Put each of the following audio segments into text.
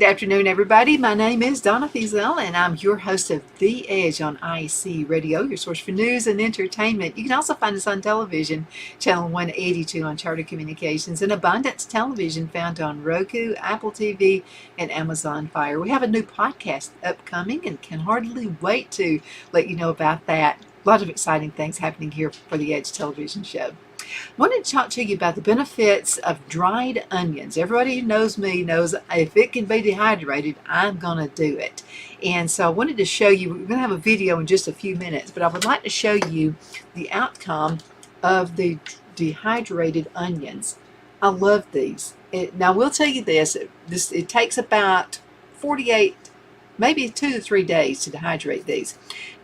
Good afternoon, everybody. My name is Donna Fiesel, and I'm your host of The Edge on IC Radio, your source for news and entertainment. You can also find us on television, channel 182 on Charter Communications, and Abundance Television found on Roku, Apple TV, and Amazon Fire. We have a new podcast upcoming and can hardly wait to let you know about that. A lot of exciting things happening here for the Edge television show. I wanted to talk to you about the benefits of dried onions. Everybody who knows me knows if it can be dehydrated, I'm going to do it. And so I wanted to show you, we're going to have a video in just a few minutes, but I would like to show you the outcome of the dehydrated onions. I love these. Now, we'll tell you this, it takes about 48, maybe 2 to 3 days to dehydrate these.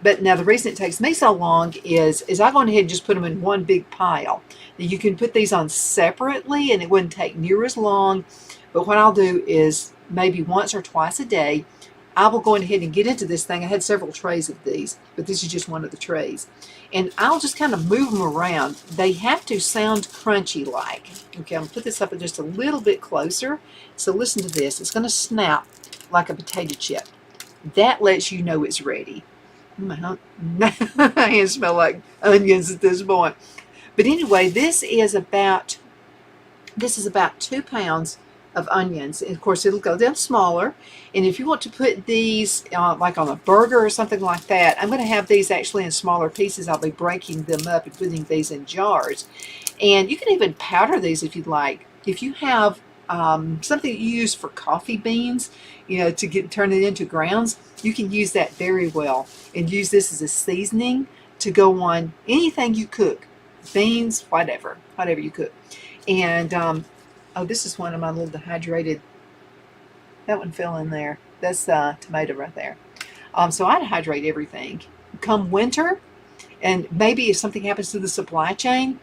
But now the reason it takes me so long is I go ahead and just put them in one big pile. Now you can put these on separately and it wouldn't take near as long. But what I'll do is maybe once or twice a day, I will go ahead and get into this thing. I had several trays of these, but this is just one of the trays. And I'll just kind of move them around. They have to sound crunchy like. Okay, I'm going to put this up just a little bit closer. So listen to this. It's going to snap like a potato chip. That lets you know it's ready. My hands smell like onions at this point. But anyway, this is about 2 pounds of onions. And of course, it'll go down smaller. And if you want to put these like on a burger or something like that, I'm going to have these actually in smaller pieces. I'll be breaking them up and putting these in jars. And you can even powder these if you'd like. If you have something that you use for coffee beans, to turn it into grounds, you can use that very well and use this as a seasoning to go on anything you cook, beans, whatever you cook. And oh, this is one of my little dehydrated. That one fell in there. That's tomato right there. So I dehydrate everything. Come winter, and maybe if something happens to the supply chain,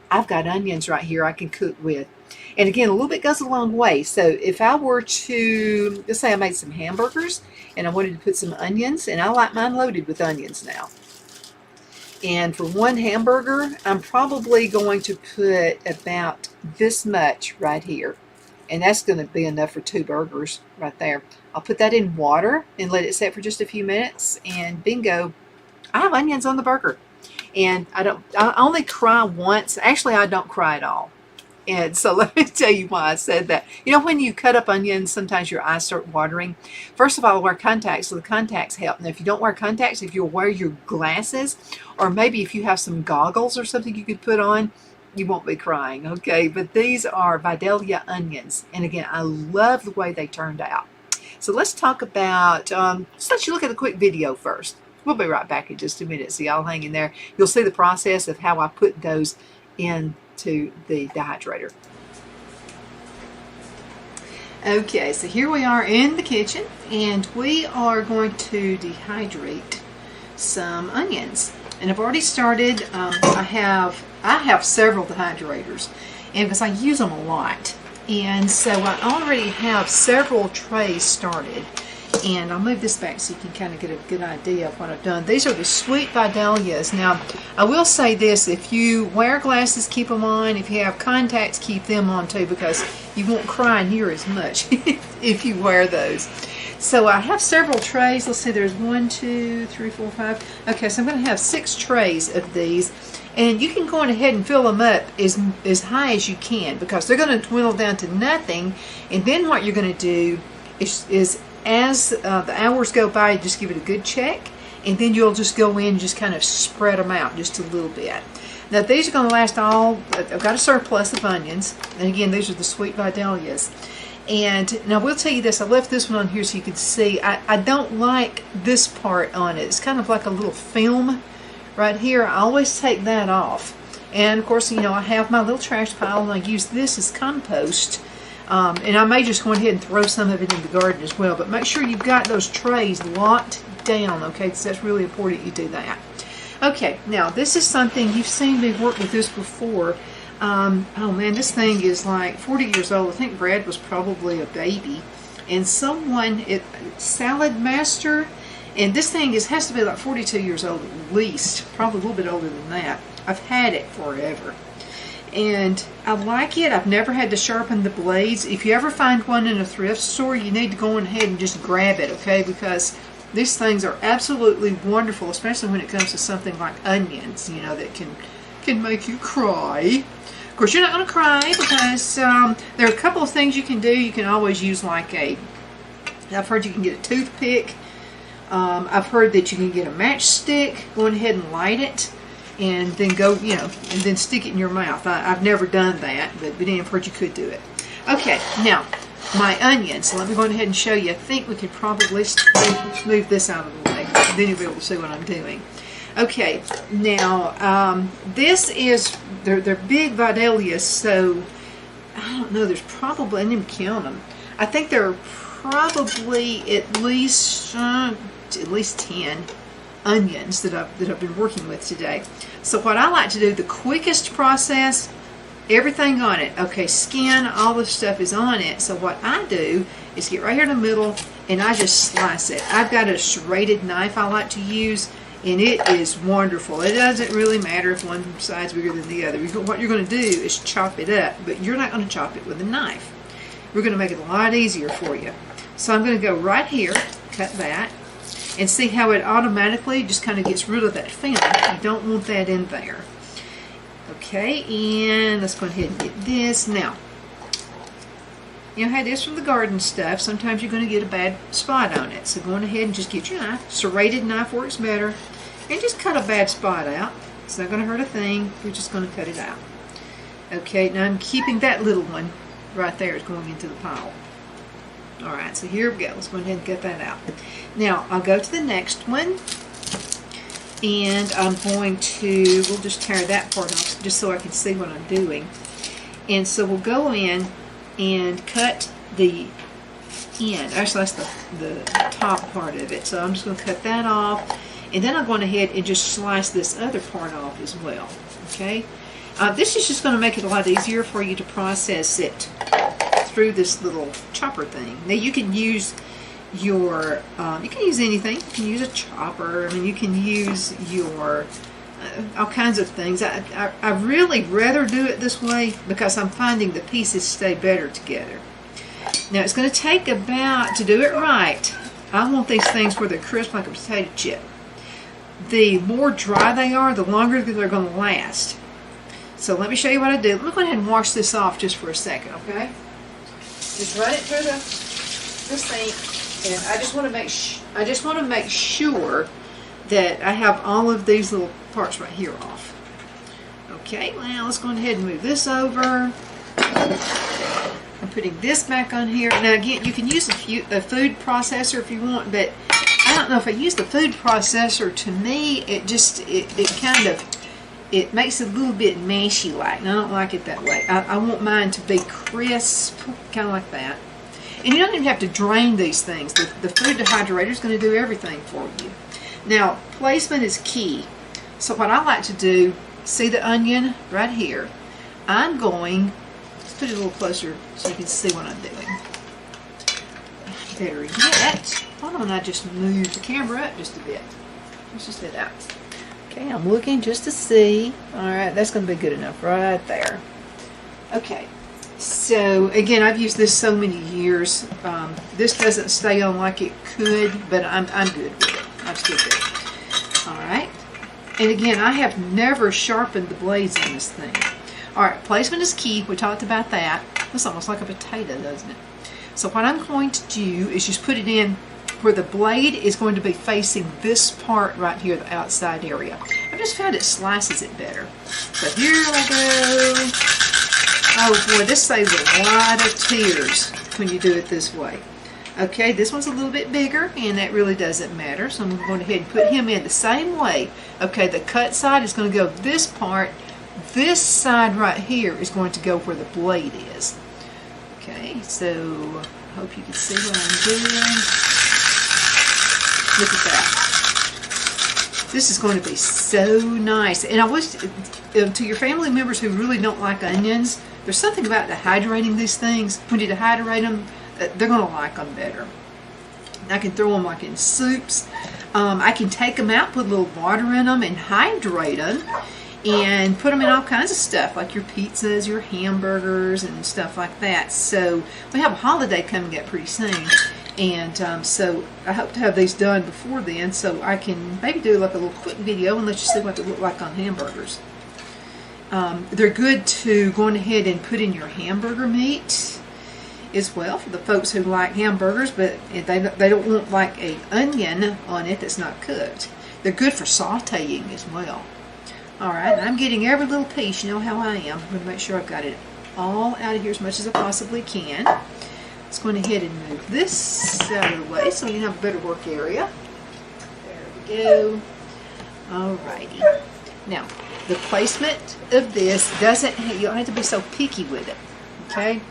I've got onions right here I can cook with. And again, a little bit goes a long way. So if I were to, let's say I made some hamburgers and I wanted to put some onions, and I like mine loaded with onions now. And for one hamburger, I'm probably going to put about this much right here. And that's going to be enough for 2 burgers right there. I'll put that in water and let it set for just a few minutes. And bingo, I have onions on the burger. And I only cry once. Actually, I don't cry at all. And so let me tell you why I said that. When you cut up onions, sometimes your eyes start watering. First of all, I wear contacts, so the contacts help. Now, if you don't wear contacts, if you'll wear your glasses, or maybe if you have some goggles or something you could put on, you won't be crying, okay? But these are Vidalia onions. And again, I love the way they turned out. So let's talk about, let's let you look at a quick video first. We'll be right back in just a minute, so y'all hang in there. You'll see the process of how I put those into the dehydrator. Okay, so here we are in the kitchen, and we are going to dehydrate some onions. And I've already started. I have several dehydrators, and because I use them a lot, and so I already have several trays started. And I'll move this back so you can kind of get a good idea of what I've done. These are the sweet Vidalias. Now, I will say this, if you wear glasses, keep them on. If you have contacts, keep them on too, because you won't cry near as much if you wear those. So I have several trays. Let's see, there's 1, 2, 3, 4, 5. Okay, so I'm going to have 6 trays of these. And you can go on ahead and fill them up as high as you can, because they're going to dwindle down to nothing. And then what you're going to do is as the hours go by, just give it a good check, and then you'll just go in and just kind of spread them out just a little bit. Now these are going to last I've got a surplus of onions, and again, these are the sweet Vidalias. And now we'll tell you this, I left this one on here so you can see. I don't like this part on it. It's kind of like a little film right here. I always take that off. And of course, I have my little trash pile, and I use this as compost. And I may just go ahead and throw some of it in the garden as well. But make sure you've got those trays locked down, okay? Because that's really important you do that. Okay, now this is something you've seen me work with this before. Oh man, this thing is like 40 years old. I think Brad was probably a baby. And Salad Master, and this thing has to be like 42 years old at least. Probably a little bit older than that. I've had it forever. And I like it. I've never had to sharpen the blades. If you ever find one in a thrift store, you need to go ahead and just grab it, okay? Because these things are absolutely wonderful, especially when it comes to something like onions, you know, that can make you cry. Of course, you're not going to cry because there are a couple of things you can do. You can always use like I've heard you can get a toothpick. I've heard that you can get a matchstick, go ahead and light it, and then go, you know, and then stick it in your mouth. I've never done that, but I've heard you could do it. Okay, now, my onions. Let me go ahead and show you. I think we could probably move this out of the way. Then you'll be able to see what I'm doing. Okay, now, this is, they're big Vidalias, so, I don't know, there's probably, I didn't even count them. I think there are probably at least 10 onions that I've been working with today. So what I like to do, the quickest process, everything on it, okay, skin, all this stuff is on it. So what I do is get right here in the middle and I just slice it. I've got a serrated knife I like to use, and it is wonderful. It doesn't really matter if one side's bigger than the other. What you're going to do is chop it up, but you're not going to chop it with a knife. We're going to make it a lot easier for you. So I'm going to go right here, cut that, and see how it automatically just kind of gets rid of that film. You don't want that in there. Okay, and let's go ahead and get this. Now, you know how it is from the garden stuff. Sometimes you're going to get a bad spot on it. So go on ahead and just get your knife. Serrated knife works better. And just cut a bad spot out. It's not going to hurt a thing. You're just going to cut it out. Okay, now I'm keeping that little one right there is going into the pile. Alright, so here we go. Let's go ahead and get that out. Now, I'll go to the next one. And I'm going to, we'll just tear that part off just so I can see what I'm doing. And so we'll go in and cut the end. Actually, that's the top part of it. So I'm just going to cut that off. And then I'm going ahead and just slice this other part off as well. Okay? This is just going to make it a lot easier for you to process it through this little chopper thing. Now you can use your, you can use anything. You can use a chopper. I mean, you can use your, all kinds of things. I really rather do it this way because I'm finding the pieces stay better together. Now it's going to take about, to do it right, I want these things where they're crisp like a potato chip. The more dry they are, the longer they're going to last. So let me show you what I do. Let me go ahead and wash this off just for a second, okay? Just run it through the sink, and I just want to make sure that I have all of these little parts right here off. Okay, well, let's go ahead and move this over. I'm putting this back on here. Now again, you can use a food processor if you want, but I don't know if I use the food processor. To me, it just it makes it a little bit mashy like, and I don't like it that way. I want mine to be crisp, kind of like that. And you don't even have to drain these things. The food dehydrator is going to do everything for you. Now, placement is key. So what I like to do, see the onion right here? I'm going, let's put it a little closer so you can see what I'm doing. Better yet, why don't I just move the camera up just a bit? Let's just get out. Okay, I'm looking just to see. Alright, that's going to be good enough right there. Okay, so again, I've used this so many years. This doesn't stay on like it could, but I'm good with it. I'm still good. Alright, and again, I have never sharpened the blades on this thing. Alright, placement is key. We talked about that. It's almost like a potato, doesn't it? So what I'm going to do is just put it in where the blade is going to be facing this part right here, the outside area. I just found it slices it better. So here I go. Oh boy, this saves a lot of tears when you do it this way. Okay, this one's a little bit bigger, and that really doesn't matter. So I'm going ahead and put him in the same way. Okay, the cut side is going to go this part. This side right here is going to go where the blade is. Okay, so I hope you can see what I'm doing. Look at that. This is going to be so nice. And I wish, to your family members who really don't like onions, there's something about dehydrating these things. When you dehydrate them, they're going to like them better. I can throw them like in soups. I can take them out, put a little water in them, and hydrate them. and put them in all kinds of stuff, like your pizzas, your hamburgers, and stuff like that. So we have a holiday coming up pretty soon, and so I hope to have these done before then, so I can maybe do like a little quick video and let you see what they look like on hamburgers. They're good to go ahead and put in your hamburger meat as well, for the folks who like hamburgers, but they don't want like an onion on it that's not cooked. They're good for sauteing as well. Alright, I'm getting every little piece, you know how I am. I'm going to make sure I've got it all out of here as much as I possibly can. Let's go ahead and move this out of the way so we can have a better work area. There we go. Alrighty. Now, the placement of this doesn't, you don't have to be so picky with it. Okay?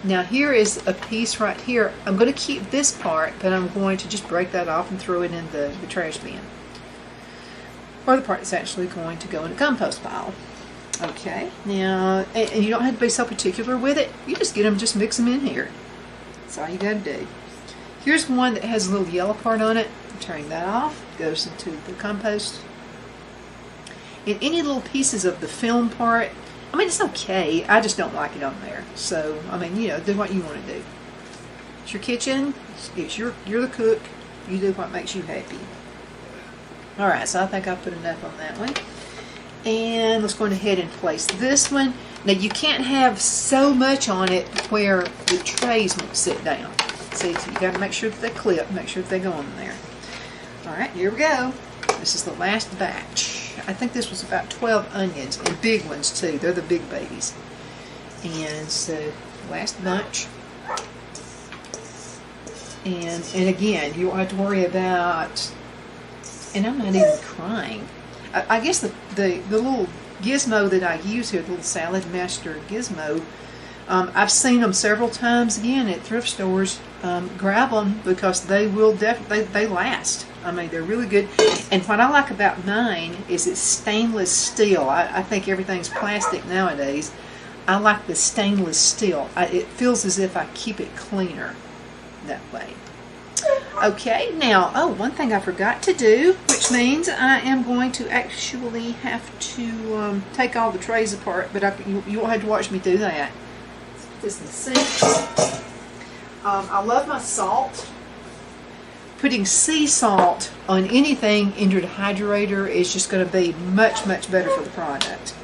Now here is a piece right here. I'm going to keep this part, but I'm going to just break that off and throw it in the trash bin. Or the part that's actually going to go in a compost pile. Okay, now, and you don't have to be so particular with it. You just get them, just mix them in here. That's all you got to do. Here's one that has a little yellow part on it. I'm turning that off. Goes into the compost. And any little pieces of the film part, I mean, it's okay. I just don't like it on there. So, I mean, you know, do what you want to do. It's your kitchen. You're the cook. You do what makes you happy. Alright, so I think I'll put enough on that one. And let's go ahead and place this one. Now, you can't have so much on it where the trays won't sit down. See, so you got to make sure that they clip, make sure that they go on there. Alright, here we go. This is the last batch. I think this was about 12 onions, and big ones too. They're the big babies. And so, last bunch. And again, you won't have to worry about, and I'm not even crying. I guess the little gizmo that I use here, the little Salad Master gizmo, I've seen them several times again at thrift stores. Grab them because they will they last. I mean, they're really good. And what I like about mine is it's stainless steel. I think everything's plastic nowadays. I like the stainless steel. It feels as if I keep it cleaner that way. Okay, now, one thing I forgot to do, which means I am going to actually have to take all the trays apart, but you won't have to watch me do that. This is the sink. I love my salt. Putting sea salt on anything in your dehydrator is just going to be much, much better for the product.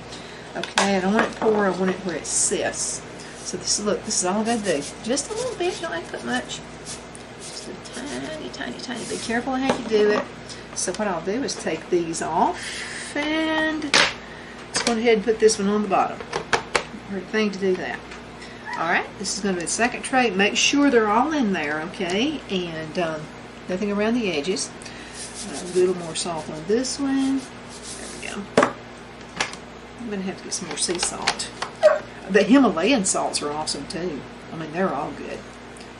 Okay, I don't want it pour, I want it where it sits. So look, this is all I got to do. Just a little bit, you don't have to put much. Just a tiny, tiny, tiny. Be careful how you do it. So what I'll do is take these off, and let's go ahead and put this one on the bottom. Great thing to do that. Alright, this is going to be the second tray. Make sure they're all in there, okay? And nothing around the edges. Do a little more salt on this one. There we go. I'm going to have to get some more sea salt. The Himalayan salts are awesome too. I mean, they're all good.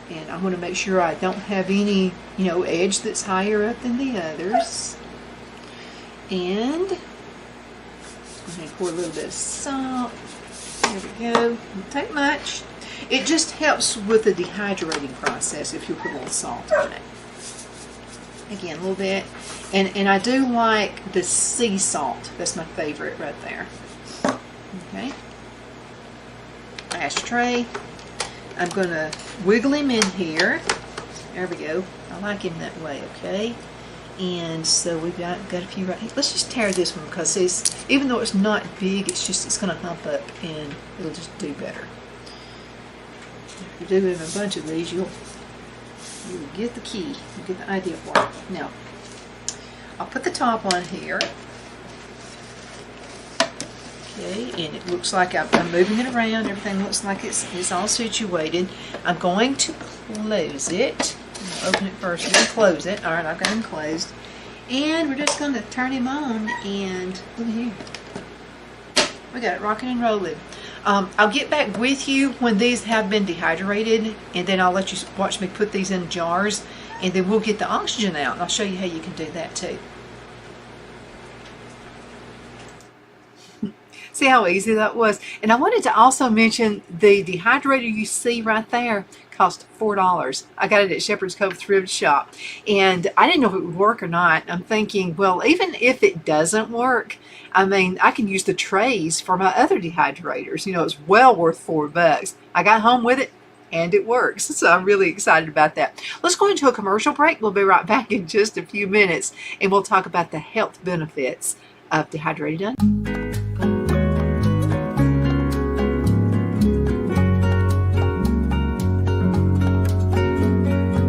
And I want to make sure I don't have any, you know, edge that's higher up than the others. And I'm going to pour a little bit of salt. There we go. Don't take much. It just helps with the dehydrating process if you put a little salt on it. Again, a little bit. And I do like the sea salt. That's my favorite right there. Okay. Last tray. I'm going to wiggle him in here. There we go. I like him that way, okay? And so we've got a few right here. Let's just tear this one because even though it's not big, it's going to hump up and it'll just do better. If you do have a bunch of these, you'll get the key. You'll get the idea for it. Now, I'll put the top on here. Okay, and it looks like I'm moving it around. Everything looks like it's all situated. I'm going to close it. I'll open it first and then close it. Alright, I've got him closed. And we're just going to turn him on, and look at here. We got it rocking and rolling. I'll get back with you when these have been dehydrated, and then I'll let you watch me put these in jars, and then we'll get the oxygen out, and I'll show you how you can do that too. See how easy that was? And I wanted to also mention the dehydrator you see right there cost $4. I got it at Shepherd's Cove Thrift Shop, and I didn't know if it would work or not. I'm thinking, well, even if it doesn't work, I mean, I can use the trays for my other dehydrators. It's well worth $4. I got home with it, and it works. So I'm really excited about that. Let's go into a commercial break. We'll be right back in just a few minutes, and we'll talk about the health benefits of Dehydrate.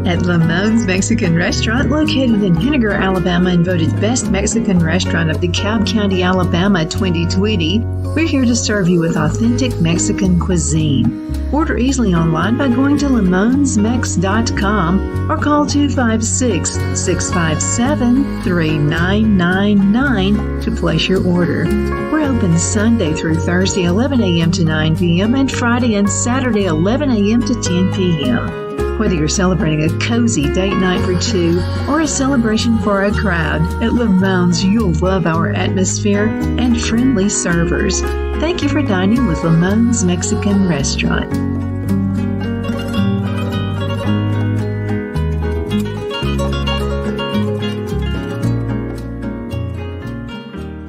At Lamone's Mexican Restaurant, located in Henniger, Alabama, and voted Best Mexican Restaurant of DeKalb County, Alabama 2020, we're here to serve you with authentic Mexican cuisine. Order easily online by going to lamonsmex.com or call 256-657-3999 to place your order. We're open Sunday through Thursday, 11 a.m. to 9 p.m. and Friday and Saturday, 11 a.m. to 10 p.m. Whether you're celebrating a cozy date night for two or a celebration for a crowd, at Lamone's you'll love our atmosphere and friendly servers. Thank you for dining with Lamone's Mexican Restaurant.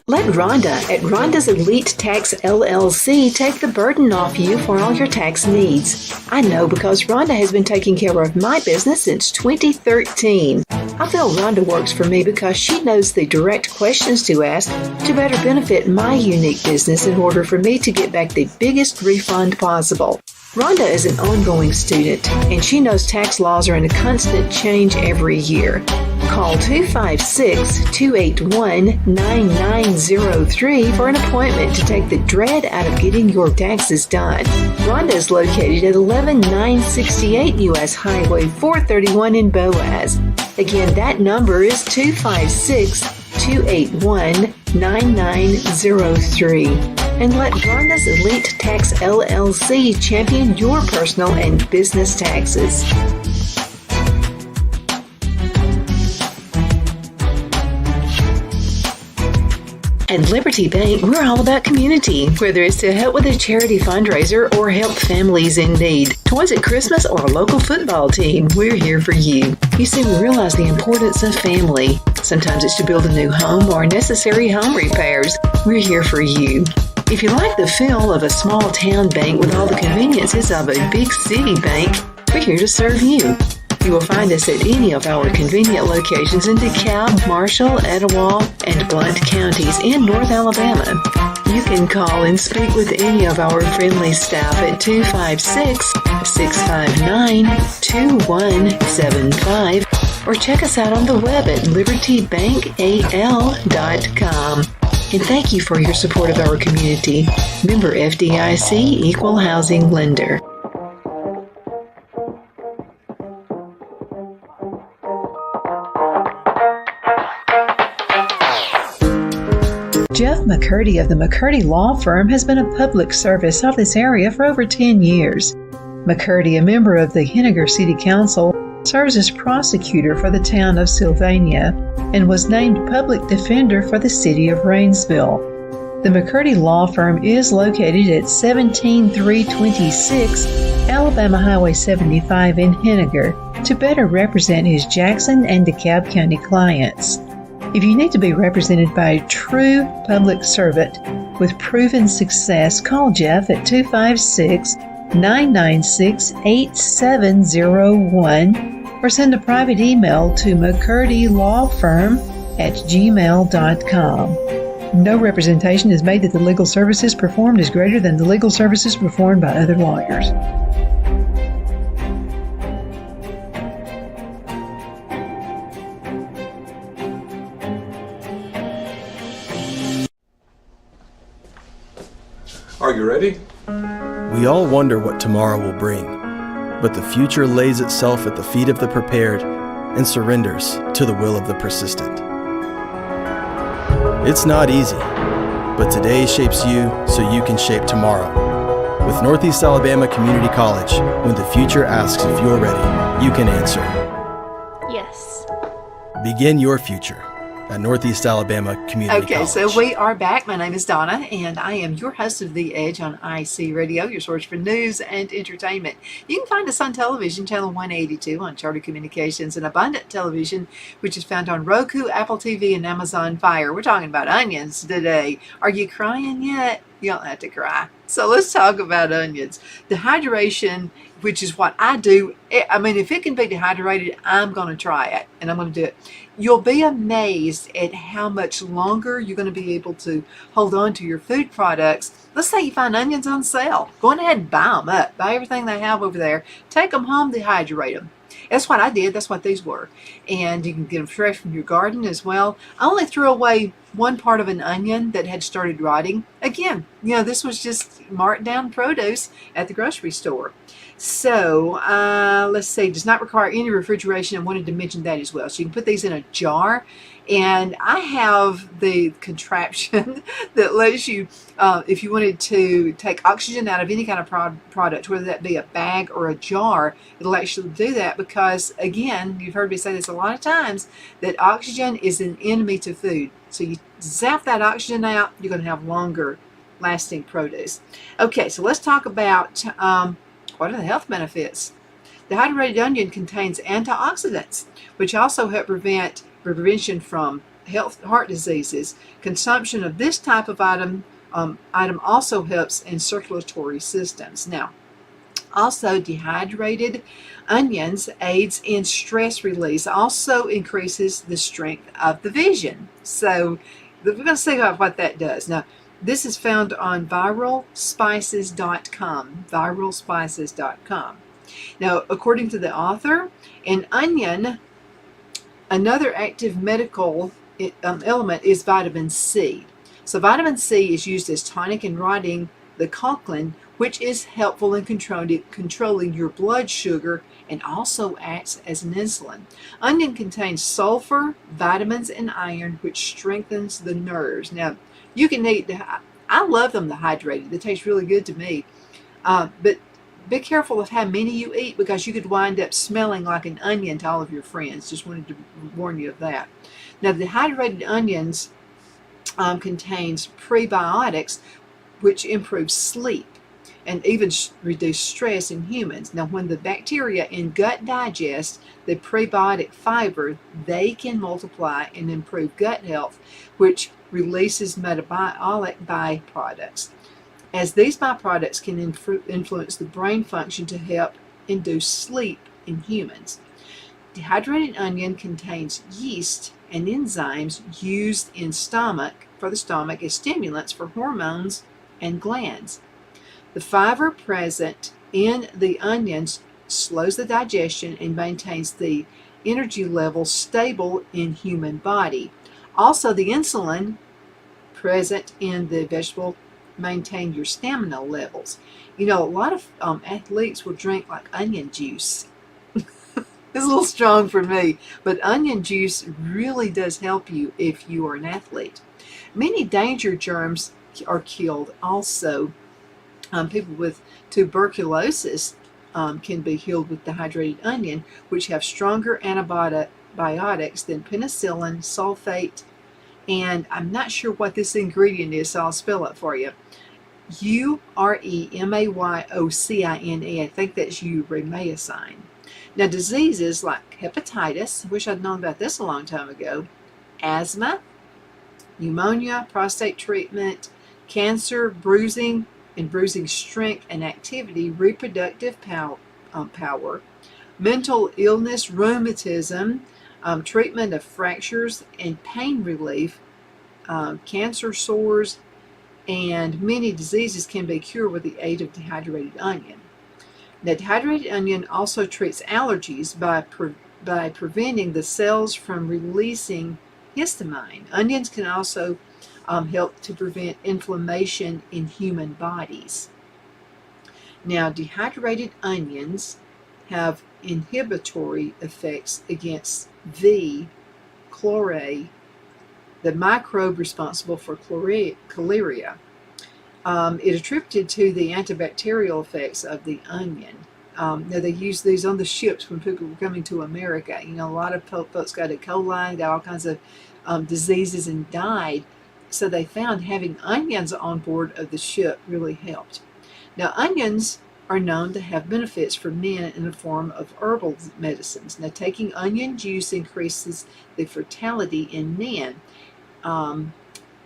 Let Rhonda at Rhonda's Elite Tax LLC take the burden off you for all your tax needs. I know because Rhonda has been taking care of my business since 2013. I feel Rhonda works for me because she knows the direct questions to ask to better benefit my unique business in order for me to get back the biggest refund possible. Rhonda is an ongoing student, and she knows tax laws are in a constant change every year. Call 256-281-9903 for an appointment to take the dread out of getting your taxes done. Rhonda is located at 11968 U.S. Highway 431 in Boaz. Again, that number is 256-281-9903. And let Rhonda's Elite Tax LLC champion your personal and business taxes. At Liberty Bank, we're all about community, whether it's to help with a charity fundraiser or help families in need. Toys at Christmas or a local football team, we're here for you. You see, we realize the importance of family. Sometimes it's to build a new home or necessary home repairs. We're here for you. If you like the feel of a small town bank with all the conveniences of a big city bank, we're here to serve you. You will find us at any of our convenient locations in DeKalb, Marshall, Etowah, and Blount counties in North Alabama. You can call and speak with any of our friendly staff at 256-659-2175 or check us out on the web at libertybankal.com. And thank you for your support of our community. Member FDIC Equal Housing Lender. Jeff McCurdy of the McCurdy Law Firm has been a public service of this area for over 10 years. McCurdy, a member of the Henniger City Council, serves as prosecutor for the town of Sylvania and was named public defender for the city of Rainsville. The McCurdy Law Firm is located at 17326 Alabama Highway 75 in Henniger to better represent his Jackson and DeKalb County clients. If you need to be represented by a true public servant with proven success, call Jeff at 256-996-8701 or send a private email to mccurdylawfirm@gmail.com. No representation is made that the legal services performed is greater than the legal services performed by other lawyers. Are you ready? We all wonder what tomorrow will bring, but the future lays itself at the feet of the prepared and surrenders to the will of the persistent. It's not easy, but today shapes you so you can shape tomorrow. With Northeast Alabama Community College, when the future asks if you're ready, you can answer. Yes. Begin your future. at Northeast Alabama Community Okay, College. so we are back. My name is Donna, and I am your host of The Edge on IC Radio, your source for news and entertainment. You can find us on television, channel 182 on Charter Communications, and Abundant Television, which is found on Roku, Apple TV, and Amazon Fire. We're talking about onions today. Are you crying yet? You don't have to cry. So let's talk about onions. Dehydration, which is what I do. I mean, if it can be dehydrated, I'm going to try it, and I'm going to do it. You'll be amazed at how much longer you're going to be able to hold on to your food products. Let's say you find onions on sale. Go on ahead and buy them up. Buy everything they have over there. Take them home, dehydrate them. That's what I did. That's what these were. And you can get them fresh from your garden as well. I only threw away one part of an onion that had started rotting. Again, this was just marked down produce at the grocery store. So let's see, does not require any refrigeration. I wanted to mention that as well. So you can put these in a jar. And I have the contraption that lets you, if you wanted to take oxygen out of any kind of product, whether that be a bag or a jar, it'll actually do that because, again, you've heard me say this a lot of times, that oxygen is an enemy to food. So you zap that oxygen out, you're going to have longer lasting produce. Okay, so let's talk about what are the health benefits. Dehydrated onion contains antioxidants, which also help prevention from heart diseases. Consumption of this type of item also helps in circulatory systems. Now, also dehydrated onions aids in stress release, also increases the strength of the vision. So we're going to see what that does. Now, this is found on viralspices.com, viralspices.com. Now, according to the author, an onion, another active medical element is vitamin C. So vitamin C is used as tonic in rotting the colon, which is helpful in controlling your blood sugar and also acts as an insulin. Onion contains sulfur, vitamins, and iron, which strengthens the nerves. Now, you can eat, I love them dehydrated. They taste really good to me. But be careful of how many you eat because you could wind up smelling like an onion to all of your friends. Just wanted to warn you of that. Now, the dehydrated onions contains prebiotics, which improve sleep and even reduce stress in humans. Now, when the bacteria in gut digest the prebiotic fiber, they can multiply and improve gut health, which releases metabolic byproducts, as these byproducts can influence the brain function to help induce sleep in humans. Dehydrated onion contains yeast and enzymes used in for the stomach as stimulants for hormones and glands. The fiber present in the onions slows the digestion and maintains the energy level stable in human body. Also, the insulin present in the vegetable maintain your stamina levels. A lot of athletes will drink like onion juice. It's a little strong for me, but onion juice really does help you if you are an athlete. Many danger germs are killed also. People with tuberculosis can be healed with dehydrated onion, which have stronger antibiotics than penicillin, sulfate, and I'm not sure what this ingredient is, so I'll spell it for you. Uremayocine. I think that's uremacin. Now, diseases like hepatitis, I wish I'd known about this a long time ago, asthma, pneumonia, prostate treatment, cancer, bruising strength and activity, reproductive power, mental illness, rheumatism, treatment of fractures and pain relief, cancer sores, and many diseases can be cured with the aid of dehydrated onion. Now, dehydrated onion also treats allergies by preventing the cells from releasing histamine. Onions can also help to prevent inflammation in human bodies. Now, dehydrated onions have inhibitory effects against V. chloride, the microbe responsible for cholera. It attributed to the antibacterial effects of the onion. Now they use these on the ships when people were coming to America. A lot of folks got E. coli, got all kinds of diseases and died. So they found having onions on board of the ship really helped. Now, onions are known to have benefits for men in the form of herbal medicines. Now, taking onion juice increases the fertility in men, um,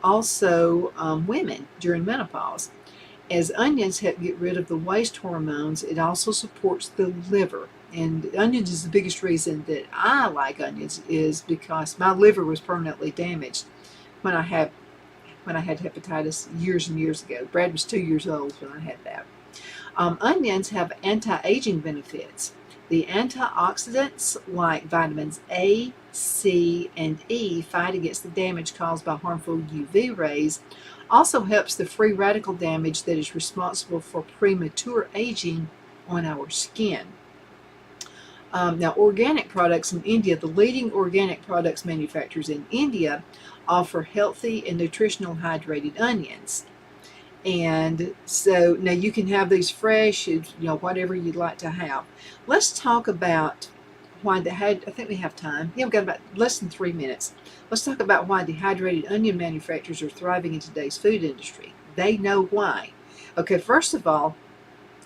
also women during menopause. As onions help get rid of the waste hormones, it also supports the liver. And onions is the biggest reason that I like onions is because my liver was permanently damaged when I had hepatitis years and years ago. Brad was 2 years old when I had that. Onions have anti-aging benefits. The antioxidants like vitamins A, C, and E fight against the damage caused by harmful UV rays. Also helps the free radical damage that is responsible for premature aging on our skin. Now, organic products in India, the leading organic products manufacturers in India offer healthy and nutritional hydrated onions. And so now you can have these fresh, whatever you'd like to have. Let's talk about why I think we have time. Yeah, we've got about less than 3 minutes. Let's talk about why dehydrated onion manufacturers are thriving in today's food industry. They know why. Okay, first of all,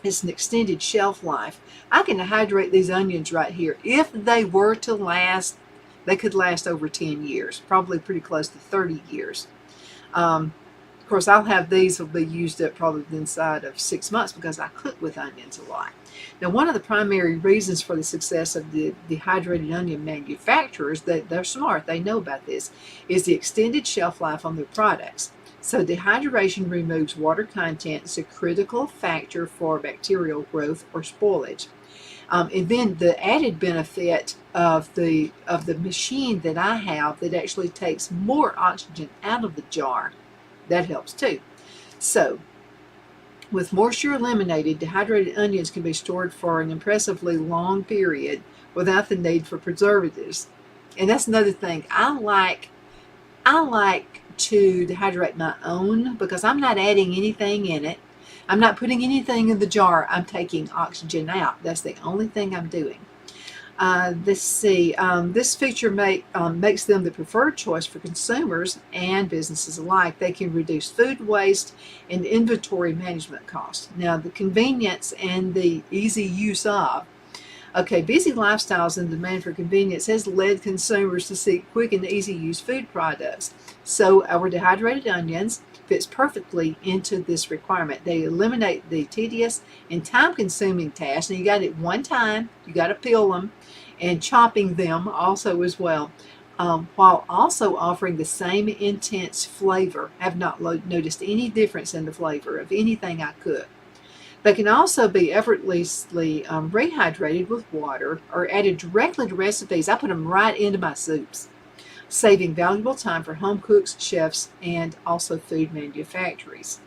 it's an extended shelf life. I can dehydrate these onions right here. If they were to last, they could last over 10 years, probably pretty close to 30 years. Of course, I'll have these will be used up probably inside of 6 months because I cook with onions a lot. Now, one of the primary reasons for the success of the dehydrated onion manufacturers, that they're smart, they know about this, is the extended shelf life on their products. So dehydration removes water content. It's a critical factor for bacterial growth or spoilage. And then the added benefit of the machine that I have that actually takes more oxygen out of the jar, that helps too. So, with moisture eliminated, dehydrated onions can be stored for an impressively long period without the need for preservatives. And that's another thing. I like to dehydrate my own because I'm not adding anything in it. I'm not putting anything in the jar. I'm taking oxygen out. That's the only thing I'm doing. Let's see. This feature makes them the preferred choice for consumers and businesses alike. They can reduce food waste and inventory management costs. Now, the convenience and the easy use of. Okay, busy lifestyles and demand for convenience has led consumers to seek quick and easy use food products. So our dehydrated onions fits perfectly into this requirement. They eliminate the tedious and time-consuming tasks. And you got it one time, you got to peel them and chopping them also as well, while also offering the same intense flavor. I have not noticed any difference in the flavor of anything I cook. They can also be effortlessly rehydrated with water or added directly to recipes. I put them right into my soups, saving valuable time for home cooks, chefs, and also food manufacturers.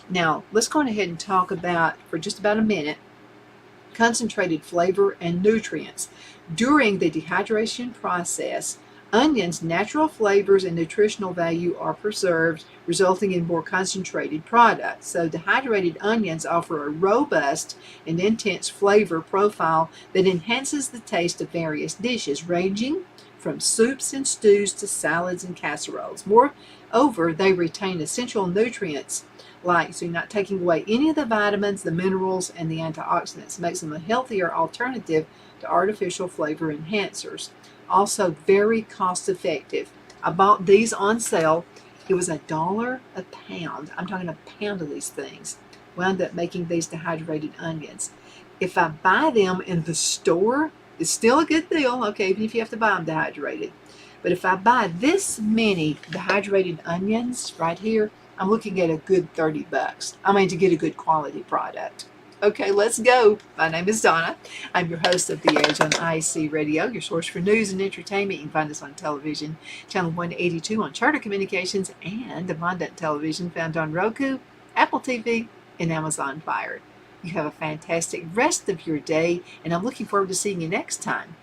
Now, let's go ahead and talk about, for just about a minute, concentrated flavor and nutrients. During the dehydration process, onions' natural flavors and nutritional value are preserved, resulting in more concentrated products. So dehydrated onions offer a robust and intense flavor profile that enhances the taste of various dishes, ranging from soups and stews to salads and casseroles. Moreover, they retain essential nutrients so you're not taking away any of the vitamins, the minerals, and the antioxidants. It makes them a healthier alternative to artificial flavor enhancers. Also very cost effective. I bought these on sale. It was $1 a pound. I'm talking a pound of these things. Wound up making these dehydrated onions. If I buy them in the store, it's still a good deal, okay, even if you have to buy them dehydrated. But if I buy this many dehydrated onions right here, I'm looking at a good $30. I mean, to get a good quality product. Okay, let's go. My name is Donna. I'm your host of The Edge on IC Radio, your source for news and entertainment. You can find us on television, channel 182 on Charter Communications, and Abundant Television, found on Roku, Apple TV, and Amazon Fire. You have a fantastic rest of your day, and I'm looking forward to seeing you next time.